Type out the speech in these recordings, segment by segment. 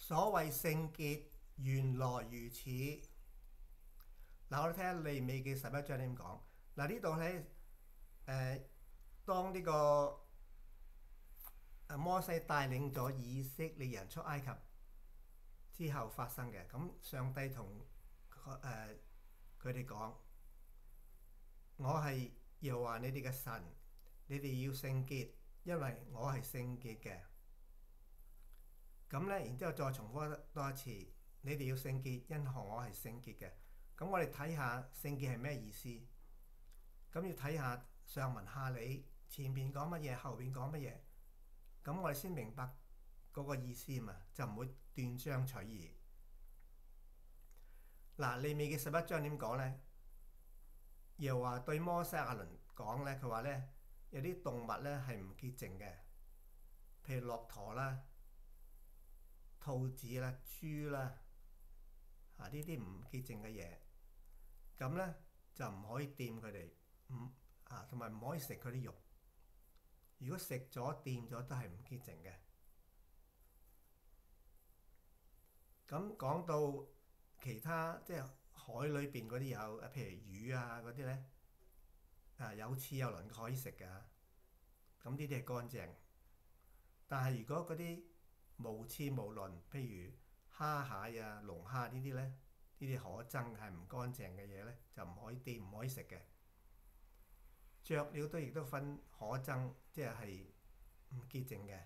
所謂聖潔，原來如此。嗱，我哋睇下利未記11章點講。嗱，呢度咧當呢個摩西帶領咗以色列人出埃及之後發生嘅。咁上帝同佢哋講：我係耶和華你哋嘅神，你哋要聖潔，因為我係聖潔嘅。咁咧，然之後再重複多一次，你哋要聖潔，因何我係聖潔嘅。咁我哋睇下聖潔係咩意思？咁要睇下上文下理，前面講乜嘢，後邊講乜嘢。咁我哋先明白嗰個意思嘛，就唔會斷章取義。嗱，利未記11章點講咧？又話對摩西亞倫講咧，佢話咧有啲動物咧係唔潔淨嘅，譬如駱駝啦、兔子啦、豬啦，呢啲唔潔淨嘅嘢，咁咧就唔可以掂佢哋，同埋唔可以食佢啲肉。如果食咗掂咗都係唔潔淨嘅。咁講到其他即係海裏邊嗰啲有，譬如魚啊嗰啲咧，有齒有鱗可以食㗎。咁呢啲係乾淨。但係如果嗰啲無齒無鱗，譬如蝦蟹啊、龍蝦呢啲咧，呢啲可憎係唔乾淨嘅嘢咧，就唔可以掂，唔可以食嘅。雀鳥都亦都分可憎，即係唔潔淨嘅。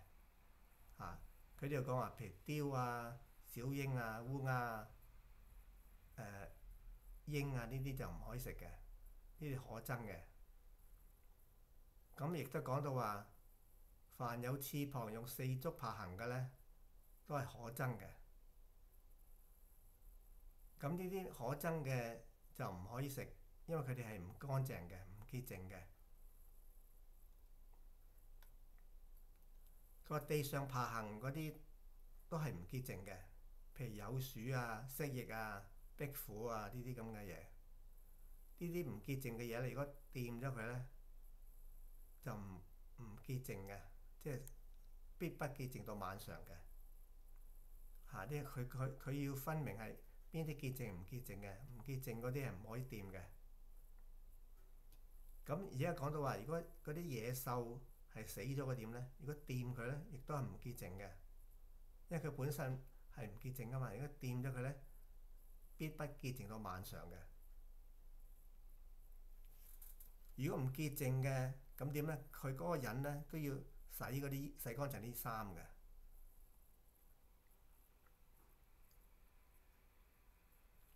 佢呢度講話，譬如雕啊、小鷹啊、烏鴉啊、鷹啊呢啲就唔可以食嘅，呢啲可憎嘅。咁亦都講到話，凡有翅膀用四足爬行嘅咧，都係可憎嘅。咁呢啲可憎嘅就唔可以食，因為佢哋係唔乾淨嘅、唔潔淨嘅。佢話地上爬行嗰啲都係唔潔淨嘅，譬如有鼠啊、蜥蜴啊、壁虎啊呢啲咁嘅嘢。呢啲唔潔淨嘅嘢，你如果掂咗佢咧，就唔潔淨嘅，即係必不潔淨到晚上嘅。佢要分明係邊啲潔淨唔潔淨嘅，唔潔淨嗰啲係唔可以掂嘅。咁而家講到話，如果嗰啲野獸係死咗嘅點咧？如果掂佢咧，亦都係唔潔淨嘅，因為佢本身係唔潔淨噶嘛。如果掂咗佢咧，必不潔淨到晚上嘅。如果唔潔淨嘅，咁點咧？佢嗰個人咧都要洗乾淨啲衫嘅。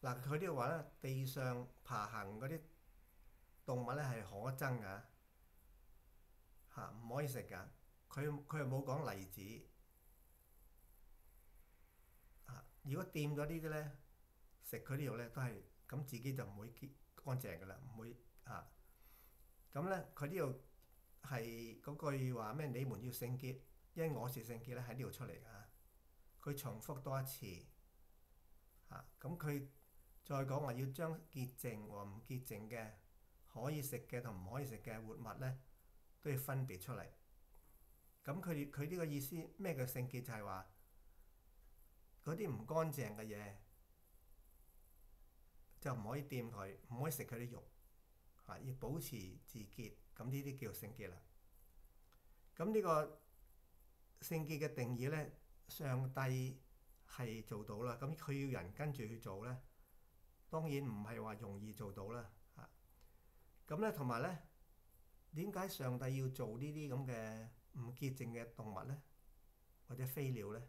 嗱，佢呢度話咧，地上爬行嗰啲動物咧係可憎噶，唔可以食噶。佢又冇講例子。如果掂咗呢啲咧，食佢啲肉咧都係咁，自己就唔會乾淨噶啦，唔會咁咧。佢呢度係嗰句話咩？你們要聖潔，因我是聖潔咧，喺呢度出嚟噶。佢重複多一次咁佢再講話要將潔淨和唔潔淨嘅、可以食嘅同唔可以食嘅活物咧，都要分別出嚟。咁佢呢個意思咩叫聖潔？就係話嗰啲唔乾淨嘅嘢就唔可以掂佢，唔可以食佢啲肉要保持自潔。咁呢啲叫聖潔啦。咁呢個聖潔嘅定義咧，上帝係做到啦。咁佢要人跟住去做咧，當然唔係話容易做到啦。咁咧，同埋咧，點解上帝要做呢啲咁嘅唔潔淨嘅動物咧，或者飛鳥咧？